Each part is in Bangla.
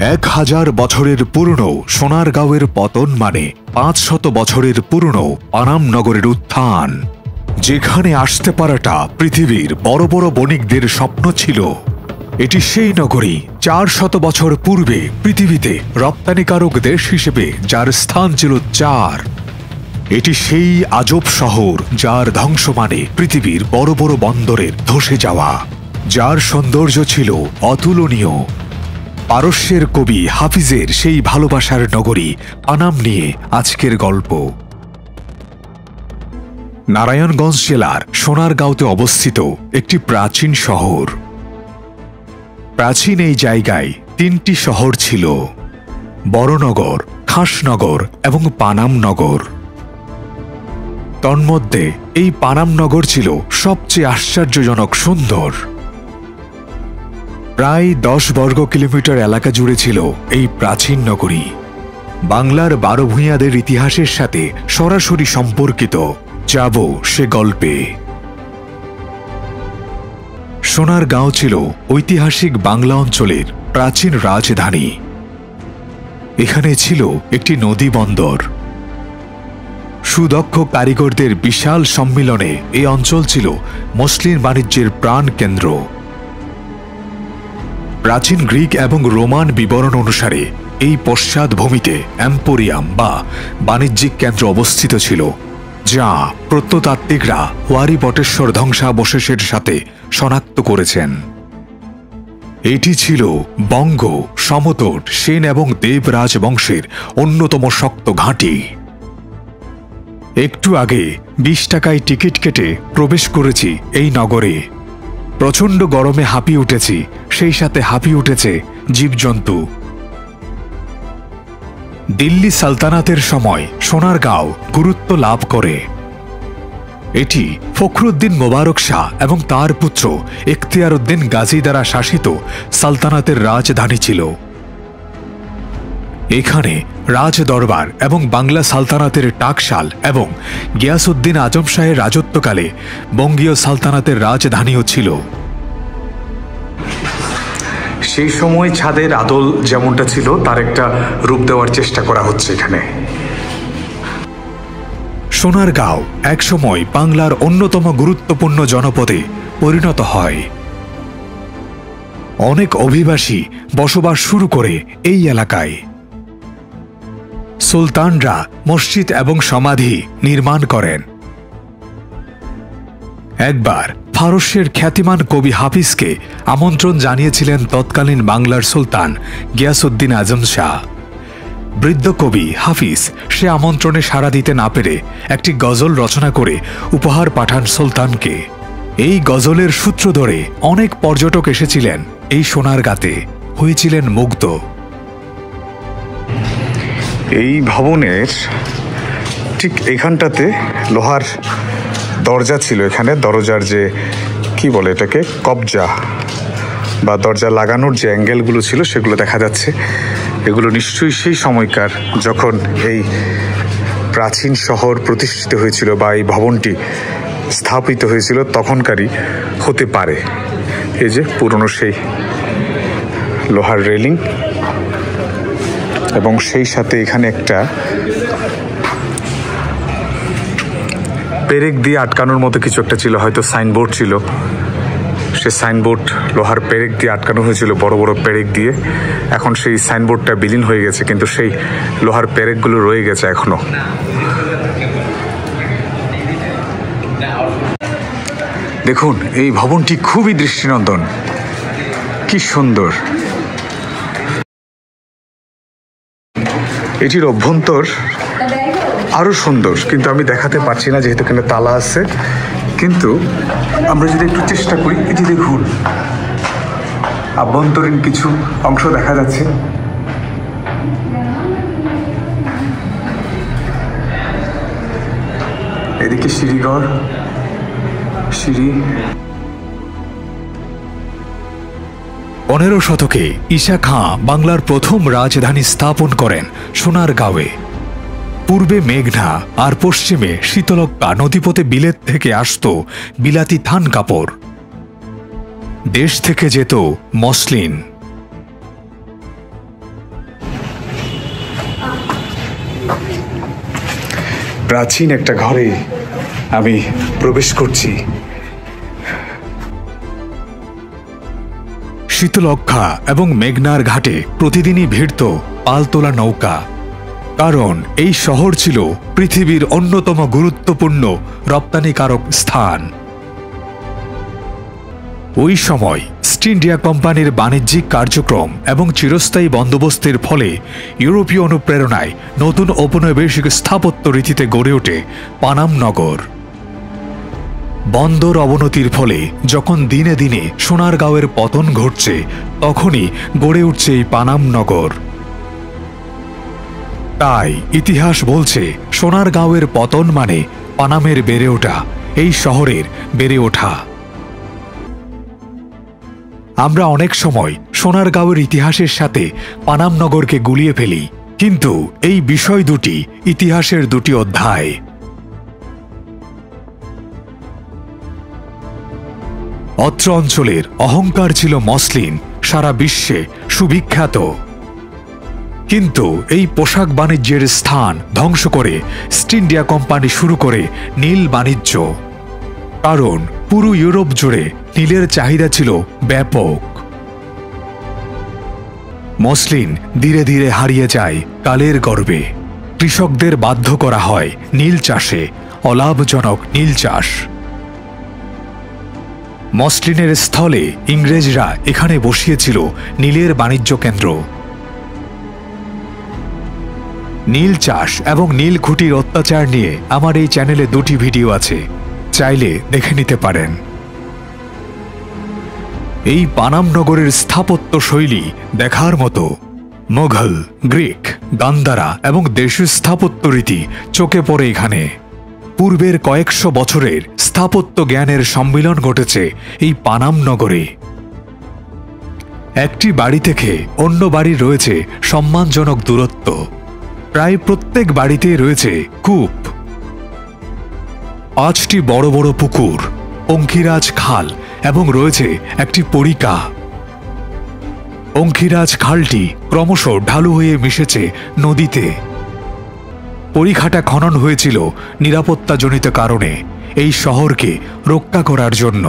1000 বছরের পুরনো সোনারগাঁওয়ের পতন মানে 500 বছরের পুরনো পানাম নগরের উত্থান, যেখানে আসতে পারাটা পৃথিবীর বড় বড় বণিকদের স্বপ্ন ছিল। এটি সেই নগরী 400 বছর পূর্বে পৃথিবীতে রপ্তানিকারক দেশ হিসেবে যার স্থান ছিল 4। এটি সেই আজব শহর যার ধ্বংস মানে পৃথিবীর বড় বড় বন্দরের ধসে যাওয়া, যার সৌন্দর্য ছিল অতুলনীয়। পারস্যের কবি হাফিজের সেই ভালোবাসার নগরী পানাম নিয়ে আজকের গল্প। নারায়ণগঞ্জ জেলার সোনারগাঁওতে অবস্থিত একটি প্রাচীন শহর। প্রাচীন এই জায়গায় 3টি শহর ছিল: বড়নগর, খাসনগর এবং পানাম নগর। তন্মধ্যে এই পানাম নগর ছিল সবচেয়ে আশ্চর্যজনক সুন্দর। প্রায় 10 বর্গ কিলোমিটার এলাকা জুড়ে ছিল এই প্রাচীন নগরী। বাংলার 12 ভূঁইয়াদের ইতিহাসের সাথে সরাসরি সম্পর্কিত। যাব সে গল্পে। সোনারগাঁও ছিল ঐতিহাসিক বাংলা অঞ্চলের প্রাচীন রাজধানী। এখানে ছিল একটি নদী বন্দর। সুদক্ষ কারিগরদের বিশাল সম্মিলনে এই অঞ্চল ছিল মসলিন বাণিজ্যের প্রাণ কেন্দ্র। প্রাচীন গ্রিক এবং রোমান বিবরণ অনুসারে এই পশ্চাৎভূমিতে এম্পোরিয়াম বা বাণিজ্যিক কেন্দ্র অবস্থিত ছিল, যা প্রত্নতাত্ত্বিকরা ওয়ারি বটেশ্বর ধ্বংসাবশেষের সাথে শনাক্ত করেছেন। এটি ছিল বঙ্গ, সমতট, সেন এবং দেব রাজবংশের অন্যতম শক্ত ঘাঁটি। একটু আগে 20 টাকায় টিকিট কেটে প্রবেশ করেছি এই নগরে। প্রচণ্ড গরমে হাঁপিয়ে উঠেছি, সেই সাথে হাঁপিয়ে উঠেছে জীবজন্তু। দিল্লি সালতানাতের সময় সোনারগাঁও গুরুত্ব লাভ করে। এটি ফখরুদ্দিন মোবারক শাহ এবং তার পুত্র এখতিয়ার উদ্দিন গাজী দ্বারা শাসিত সালতানাতের রাজধানী ছিল। এখানে রাজ দরবার এবং বাংলা সালতানাতের টাকশাল এবং গিয়াসউদ্দিন আজম শাহের রাজত্বকালে বঙ্গীয় সালতানাতের রাজধানীও ছিল। সেই সময় ছাদের আদল যেমনটা ছিল তার একটা রূপ দেওয়ার চেষ্টা করা হচ্ছে এখানে। সোনারগাঁও একসময় বাংলার অন্যতম গুরুত্বপূর্ণ জনপদে পরিণত হয়। অনেক অভিবাসী বসবাস শুরু করে এই এলাকায়। সুলতানরা মসজিদ এবং সমাধি নির্মাণ করেন। একবার ফারস্যের খ্যাতিমান কবি হাফিজকে আমন্ত্রণ জানিয়েছিলেন তৎকালীন বাংলার সুলতান গিয়াসউদ্দিন আজম শাহ। বৃদ্ধ কবি হাফিজ সে আমন্ত্রণে সাড়া দিতে না পেরে একটি গজল রচনা করে উপহার পাঠান সুলতানকে। এই গজলের সূত্র ধরে অনেক পর্যটক এসেছিলেন এই সোনারগাঁতে, হয়েছিলেন মুগ্ধ। এই ভবনের ঠিক এখানটাতে লোহার দরজা ছিল। এখানে দরজার যে কি বলে এটাকে, কবজা বা দরজা লাগানোর যে অ্যাঙ্গেলগুলো ছিল সেগুলো দেখা যাচ্ছে। এগুলো নিশ্চয়ই সেই সময়কার যখন এই প্রাচীন শহর প্রতিষ্ঠিত হয়েছিল বা এই ভবনটি স্থাপিত হয়েছিল তখনকারই হতে পারে। এই যে পুরনো সেই লোহার রেলিং এবং সেই সাথে এখানে একটা পেরেক দিয়ে আটকানোর মতো কিছু একটা ছিল, হয়তো সাইনবোর্ড ছিল। সে সাইনবোর্ড লোহার পেরেক দিয়ে আটকানো হয়েছিল, বড় বড় পেরেক দিয়ে। এখন সেই সাইনবোর্ডটা বিলীন হয়ে গেছে, কিন্তু সেই লোহার পেরেকগুলো রয়ে গেছে এখনো। দেখুন এই ভবনটি খুবই দৃষ্টিনন্দন, কি সুন্দর। এটির অভ্যন্তর আরো সুন্দর, কিন্তু আমি দেখাতে পারছি না যেহেতু এখানে তালা আছে। কিন্তু আমরা যদি একটু চেষ্টা করি, এটি দেখুন আভ্যন্তরীণ কিছু অংশ দেখা যাচ্ছে। এদিকে সিঁড়িঘর, সিঁড়ি। 15 শতকে ঈশা খাঁ বাংলার প্রথম রাজধানী স্থাপন করেন সোনারগাঁওয়ে। পূর্বে মেঘনা আর পশ্চিমে শীতলক্ষ্যা নদীপথে বিলেত থেকে আসত বিলাতি থান কাপড়। দেশ থেকে যেত মসলিন। প্রাচীন একটা ঘরে আমি প্রবেশ করছি। শীতলক্ষা এবং মেঘনার ঘাটে প্রতিদিনই ভিড়ত পালতোলা নৌকা, কারণ এই শহর ছিল পৃথিবীর অন্যতম গুরুত্বপূর্ণ রপ্তানিকারক স্থান। ওই সময় ইস্ট ইন্ডিয়া কোম্পানির বাণিজ্যিক কার্যক্রম এবং চিরস্থায়ী বন্দোবস্তের ফলে ইউরোপীয় অনুপ্রেরণায় নতুন ঔপনিবেশিক স্থাপত্য রীতিতে গড়ে ওঠে পানাম নগর। বন্দর অবনতির ফলে যখন দিনে দিনে সোনারগাঁওয়ের পতন ঘটছে, তখনই গড়ে উঠছে এই পানাম নগর। তাই ইতিহাস বলছে সোনারগাঁওয়ের পতন মানে পানামের বেড়ে ওঠা, এই শহরের বেড়ে ওঠা। আমরা অনেক সময় সোনারগাঁওয়ের ইতিহাসের সাথে পানাম নগরকে গুলিয়ে ফেলি, কিন্তু এই বিষয় দুটি ইতিহাসের দুটি অধ্যায়। অত্র অঞ্চলের অহংকার ছিল মসলিন, সারা বিশ্বে সুবিখ্যাত। কিন্তু এই পোশাক বাণিজ্যের স্থান ধ্বংস করে ইস্ট ইন্ডিয়া কোম্পানি শুরু করে নীল বাণিজ্য, কারণ পুরো ইউরোপ জুড়ে নীলের চাহিদা ছিল ব্যাপক। মসলিন ধীরে ধীরে হারিয়ে যায় কালের গর্ভে। কৃষকদের বাধ্য করা হয় নীল চাষে, অলাভজনক নীল চাষ। মসলিনের স্থলে ইংরেজরা এখানে বসিয়েছিল নীলের বাণিজ্য কেন্দ্র। নীল চাষ এবং নীল খুঁটির অত্যাচার নিয়ে আমার এই চ্যানেলে দুটি ভিডিও আছে, চাইলে দেখে নিতে পারেন। এই পানাম নগরের স্থাপত্য শৈলী দেখার মতো। মোঘল, গ্রিক, গান্ধারা এবং দেশীয় স্থাপত্য রীতি চোখে পড়ে এখানে। পূর্বের কয়েকশো বছরের স্থাপত্য জ্ঞানের সম্মিলন ঘটেছে এই পানাম নগরে। একটি বাড়ি থেকে অন্য বাড়ি রয়েছে সম্মানজনক দূরত্ব। প্রায় প্রত্যেক বাড়িতেই রয়েছে কূপ, 5টি বড় বড় পুকুর, অঙ্কিরাজ খাল এবং রয়েছে একটি পরিকা। অঙ্কিরাজ খালটি ক্রমশ ঢালু হয়ে মিশেছে নদীতে। পরিখাটা খনন হয়েছিল নিরাপত্তাজনিত কারণে, এই শহরকে রক্ষা করার জন্য।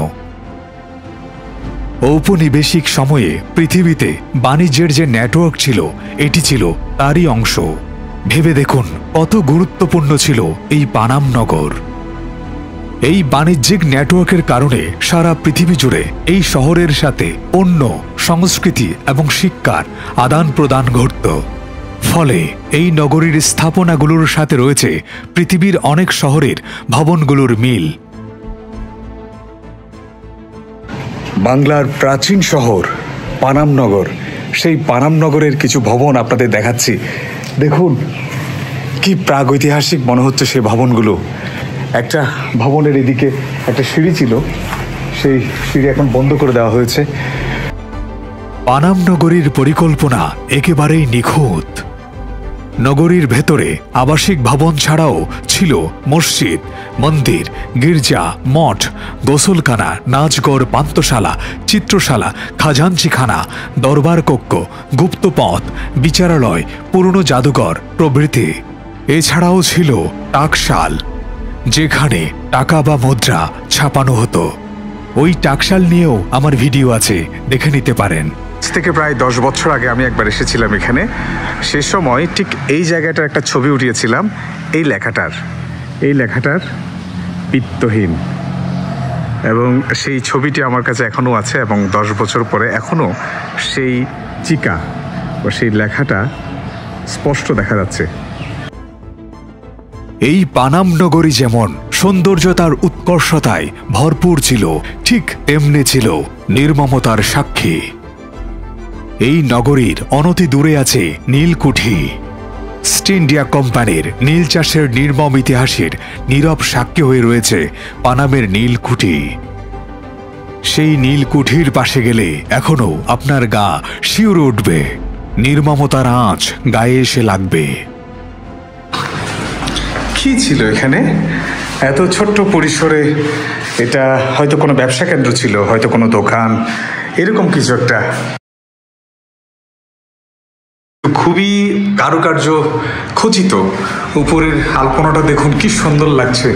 ঔপনিবেশিক সময়ে পৃথিবীতে বাণিজ্যের যে নেটওয়ার্ক ছিল, এটি ছিল তারই অংশ। ভেবে দেখুন কত গুরুত্বপূর্ণ ছিল এই পানাম নগর। এই বাণিজ্যিক নেটওয়ার্কের কারণে সারা পৃথিবী জুড়ে এই শহরের সাথে পণ্য, সংস্কৃতি এবং শিক্ষার আদান প্রদান ঘটত। ফলে এই নগরীর স্থাপনাগুলোর সাথে রয়েছে পৃথিবীর অনেক শহরের ভবনগুলোর মিল। বাংলার প্রাচীন শহর পানাম নগর, সেই পানাম নগরের কিছু ভবন আপনাদের দেখাচ্ছি। দেখুন কি প্রাগৈতিহাসিক মনে হচ্ছে সেই ভবনগুলো। একটা ভবনের এদিকে একটা সিঁড়ি ছিল, সেই সিঁড়ি এখন বন্ধ করে দেওয়া হয়েছে। পানাম নগরীর পরিকল্পনা একেবারেই নিখুঁত। নগরীর ভেতরে আবাসিক ভবন ছাড়াও ছিল মসজিদ, মন্দির, গির্জা, মঠ, গোসলখানা, নাচগড়, পান্তশালা, চিত্রশালা, খাজাঞ্চিখানা, দরবার কক্ষ, গুপ্তপথ, বিচারালয়, পুরনো জাদুঘর প্রভৃতি। এছাড়াও ছিল টাকশাল, যেখানে টাকা বা মুদ্রা ছাপানো হতো। ওই টাকশাল নিয়েও আমার ভিডিও আছে, দেখে নিতে পারেন। থেকে প্রায় 10 বছর আগে আমি একবার এসেছিলাম এখানে। সে সময় ঠিক এই জায়গাটার একটা ছবি উঠিয়েছিলাম, এই লেখাটার পিত্তহীন, এবং সেই ছবিটি আমার কাছে এখনও আছে, এবং 10 বছর পরে এখনও সেই চিকা বা সেই লেখাটা স্পষ্ট দেখা যাচ্ছে। এই পানাম নগরী যেমন সৌন্দর্যতার উৎকর্ষতায় ভরপুর ছিল, ঠিক তেমনি ছিল নির্মমতার সাক্ষী। এই নগরীর অনতি দূরে আছে নীলকুঠি। ইস্ট ইন্ডিয়া কোম্পানির নীল চাষের নির্মম ইতিহাসের নীরব সাক্ষী হয়ে রয়েছে পানামের নীলকুঠি। সেই নীলকুঠির পাশে গেলে এখনো আপনার গা শিউরে উঠবে, নির্মমতার আঁচ গায়ে এসে লাগবে। কি ছিল এখানে এত ছোট্ট পরিসরে? এটা হয়তো কোনো ব্যবসা কেন্দ্র ছিল, হয়তো কোনো দোকান, এরকম কিছু একটা। খুবই কারুকার্য খচিত। উপরের আলপনাটা দেখুন কি সুন্দর লাগছে।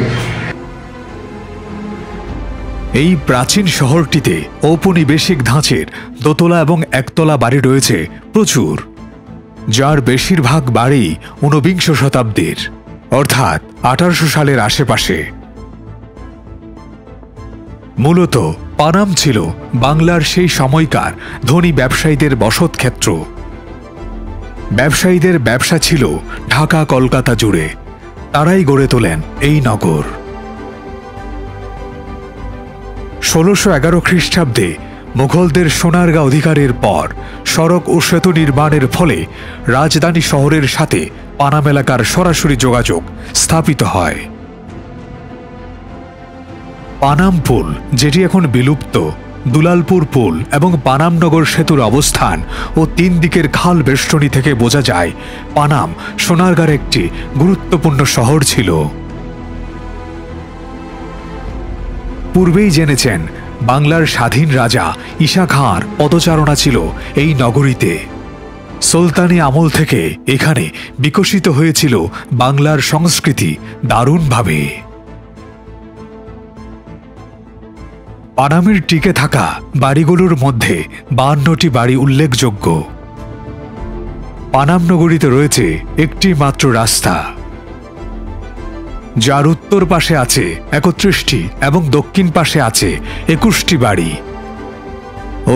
এই প্রাচীন শহরটিতে ঔপনিবেশিক ধাঁচের দোতলা এবং একতলা বাড়ি রয়েছে প্রচুর, যার বেশিরভাগ বাড়ি ঊনবিংশ শতাব্দীর, অর্থাৎ 1800 সালের আশেপাশে। মূলত পানাম ছিল বাংলার সেই সময়কার ধনী ব্যবসায়ীদের বসতক্ষেত্র। ব্যবসায়ীদের ব্যবসা ছিল ঢাকা কলকাতা জুড়ে, তারাই গড়ে তোলেন এই নগর। 1611 খ্রিস্টাব্দে মুঘলদের সোনারগাঁ অধিকারের পর সড়ক ও সেতু নির্মাণের ফলে রাজধানী শহরের সাথে পানাম এলাকার সরাসরি যোগাযোগ স্থাপিত হয়। পানাম পুল, যেটি এখন বিলুপ্ত, দুলালপুর পুল এবং পানামনগর সেতুর অবস্থান ও 3 দিকের খাল বেষ্টনী থেকে বোঝা যায় পানাম সোনারগাঁর একটি গুরুত্বপূর্ণ শহর ছিল। পূর্বেই জেনেছেন বাংলার স্বাধীন রাজা ঈশা খাঁর পদচারণা ছিল এই নগরীতে। সুলতানি আমল থেকে এখানে বিকশিত হয়েছিল বাংলার সংস্কৃতি দারুণভাবে। পানামের টিকে থাকা বাড়িগুলোর মধ্যে 52টি বাড়ি উল্লেখযোগ্য। পানাম নগরীতে রয়েছে একটি মাত্র রাস্তা, যার উত্তর পাশে আছে 31টি এবং দক্ষিণ পাশে আছে 21টি বাড়ি।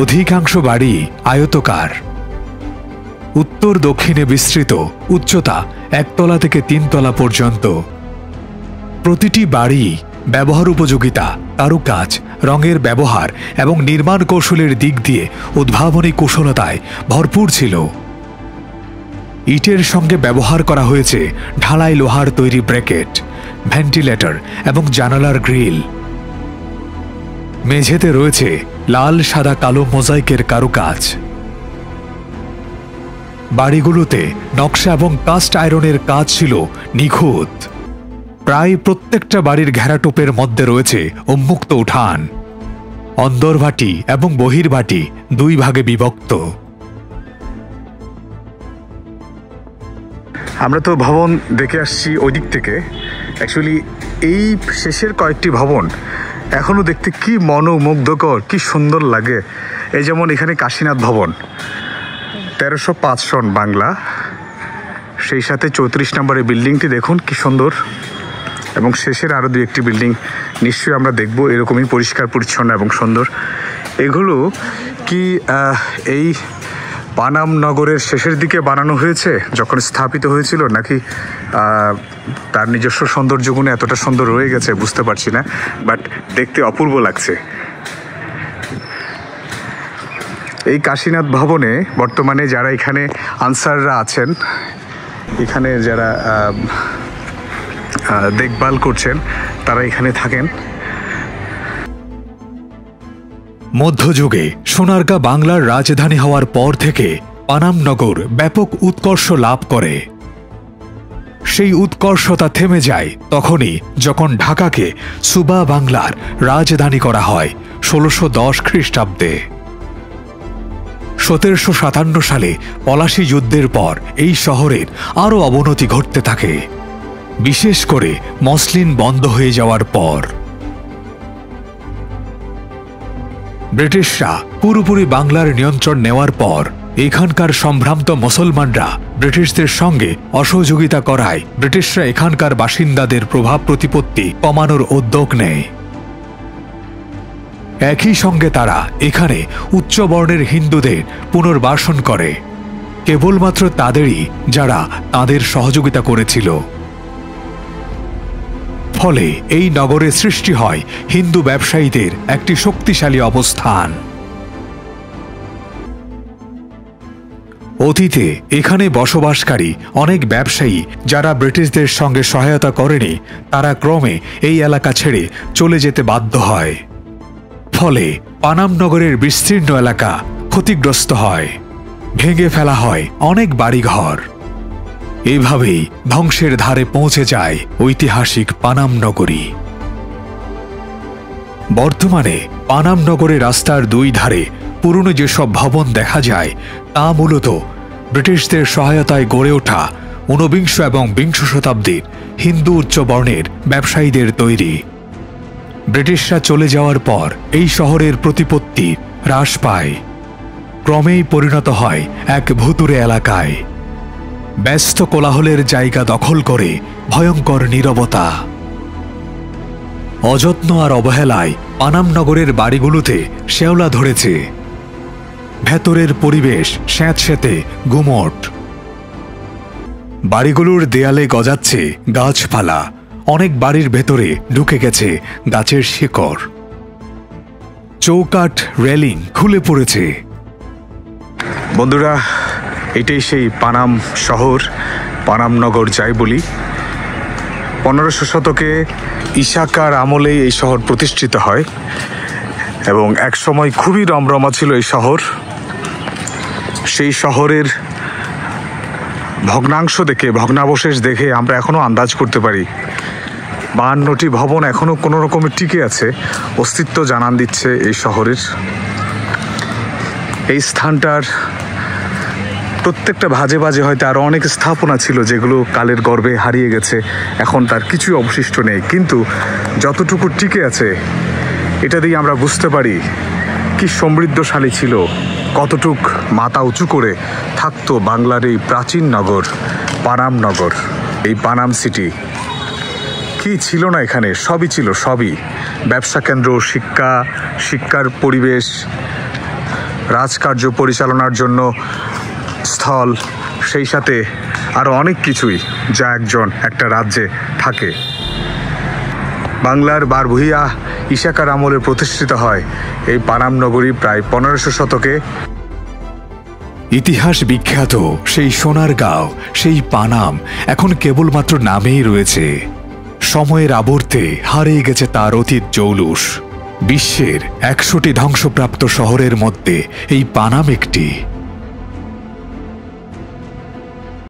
অধিকাংশ বাড়ি আয়তকার, উত্তর দক্ষিণে বিস্তৃত, উচ্চতা 1 তলা থেকে 3 তলা পর্যন্ত। প্রতিটি বাড়ি ব্যবহার উপযোগিতা, কারুকাজ, রঙের ব্যবহার এবং নির্মাণ কৌশলের দিক দিয়ে উদ্ভাবনী কুশলতায় ভরপুর ছিল। ইটের সঙ্গে ব্যবহার করা হয়েছে ঢালাই লোহার তৈরি ব্র্যাকেট, ভেন্টিলেটর এবং জানালার গ্রিল। মেঝেতে রয়েছে লাল সাদা কালো মোজাইকের কারুকাজ। বাড়িগুলোতে নকশা এবং কাস্ট আয়রনের কাজ ছিল নিখুঁত। প্রায় প্রত্যেকটা বাড়ির ঘেরাটোপের মধ্যে রয়েছে উন্মুক্ত উঠান। অন্দরভাটি এবং বহির্ভাটি 2 ভাগে বিভক্ত। আমরা তো ভবন দেখে আসছি ওই দিক থেকে। অ্যাকচুয়ালি এই শেষের কয়েকটি ভবন এখনও দেখতে কি মনোমুগ্ধকর, কি সুন্দর লাগে। এই যেমন এখানে কাশীনাথ ভবন, 1305 সন বাংলা। সেই সাথে 34 নম্বরের বিল্ডিংটি দেখুন কি সুন্দর, এবং শেষের আরও 2-1টি বিল্ডিং নিশ্চয়ই আমরা দেখব এরকমই পরিষ্কার পরিচ্ছন্ন এবং সুন্দর। এগুলো কি এই পানাম নগরের শেষের দিকে বানানো হয়েছে যখন স্থাপিত হয়েছিল, নাকি তার নিজস্ব সৌন্দর্যগুণে এতটা সুন্দর রয়ে গেছে বুঝতে পারছি না, বাট দেখতে অপূর্ব লাগছে। এই কাশীনাথ ভবনে বর্তমানে যারা এখানে আনসাররা আছেন, এখানে যারা দেখভাল করছেন, তারা এখানে থাকেন। মধ্যযুগে সোনারগাঁ বাংলার রাজধানী হওয়ার পর থেকে পানাম নগর ব্যাপক উৎকর্ষ লাভ করে। সেই উৎকর্ষতা থেমে যায় তখনই যখন ঢাকাকে সুবা বাংলার রাজধানী করা হয় 1610 খ্রিস্টাব্দে। 1757 সালে পলাশী যুদ্ধের পর এই শহরের আরও অবনতি ঘটতে থাকে, বিশেষ করে মসলিন বন্ধ হয়ে যাওয়ার পর। ব্রিটিশরা পুরোপুরি বাংলার নিয়ন্ত্রণ নেওয়ার পর এখানকার সম্ভ্রান্ত মুসলমানরা ব্রিটিশদের সঙ্গে অসহযোগিতা করায় ব্রিটিশরা এখানকার বাসিন্দাদের প্রভাব প্রতিপত্তি কমানোর উদ্যোগ নেয়। একই সঙ্গে তারা এখানে উচ্চবর্ণের হিন্দুদের পুনর্বাসন করে, কেবলমাত্র তাদেরই যারা তাদের সহযোগিতা করেছিল। ফলে এই নগরে সৃষ্টি হয় হিন্দু ব্যবসায়ীদের একটি শক্তিশালী অবস্থান। অতীতে এখানে বসবাসকারী অনেক ব্যবসায়ী যারা ব্রিটিশদের সঙ্গে সহায়তা করেনি, তারা ক্রমে এই এলাকা ছেড়ে চলে যেতে বাধ্য হয়। ফলে পানাম নগরের বিস্তীর্ণ এলাকা ক্ষতিগ্রস্ত হয়, ভেঙে ফেলা হয় অনেক বাড়িঘর। এভাবেই ধ্বংসের ধারে পৌঁছে যায় ঐতিহাসিক পানাম নগরী। বর্তমানে পানাম নগরে রাস্তার 2 ধারে পুরনো যেসব ভবন দেখা যায় তা মূলত ব্রিটিশদের সহায়তায় গড়ে ওঠা ঊনবিংশ এবং বিংশ শতাব্দীর হিন্দু উচ্চবর্ণের ব্যবসায়ীদের তৈরি। ব্রিটিশরা চলে যাওয়ার পর এই শহরের প্রতিপত্তি হ্রাস পায়, ক্রমেই পরিণত হয় এক ভুতুড়ে এলাকায়। ব্যস্ত কোলাহলের জায়গা দখল করে ভয়ঙ্কর নীরবতা। অযত্ন আর অবহেলায় পানাম নগরের বাড়িগুলোতে শেওলা ধরেছে। ভেতরের পরিবেশ স্যাঁতস্যাঁতে গুমট। বাড়িগুলোর দেয়ালে গজাচ্ছে গাছপালা, অনেক বাড়ির ভেতরে ঢুকে গেছে গাছের শিকড়। চৌকাঠ রেলিং খুলে পড়েছে। বন্ধুরা, এটাই সেই পানাম শহর, পানাম নগর যাই বলি। 1500 শতকে ইশাকার আমলেই এই শহর প্রতিষ্ঠিত হয় এবং একসময় খুবই রমরমা ছিল এই শহর। সেই শহরের ভগ্নাংশ দেখে, ভগ্নাবশেষ দেখে আমরা এখনো আন্দাজ করতে পারি 52টি ভবন এখনো কোনো রকমে টিকে আছে, অস্তিত্ব জানান দিচ্ছে এই শহরের। এই স্থানটার প্রত্যেকটা ভাজে ভাজে হয়তো আরও অনেক স্থাপনা ছিল যেগুলো কালের গর্ভে হারিয়ে গেছে, এখন তার কিছুই অবশিষ্ট নেই। কিন্তু যতটুকু টিকে আছে এটা দিয়ে আমরা বুঝতে পারি কি সমৃদ্ধশালী ছিল, কতটুক মাথা উঁচু করে থাকতো বাংলার এই প্রাচীন নগর পানাম নগর, এই পানাম সিটি। কি ছিল না এখানে? সবই ছিল, সবই। ব্যবসা কেন্দ্র, শিক্ষার পরিবেশ, রাজকার্য পরিচালনার জন্য স্থল, সেই সাথে আরও অনেক কিছুই যা একটা রাজ্যে থাকে। বাংলার বারভূঁইয়া ইশাকার আমলে প্রতিষ্ঠিত হয় এই পানাম নগরী প্রায় 1500 শতকে। ইতিহাস বিখ্যাত সেই সোনারগাঁও, সেই পানাম এখন কেবলমাত্র নামেই রয়েছে। সময়ের আবর্তে হারিয়ে গেছে তার অতীত জৌলুস। বিশ্বের 100টি ধ্বংসপ্রাপ্ত শহরের মধ্যে এই পানাম একটি।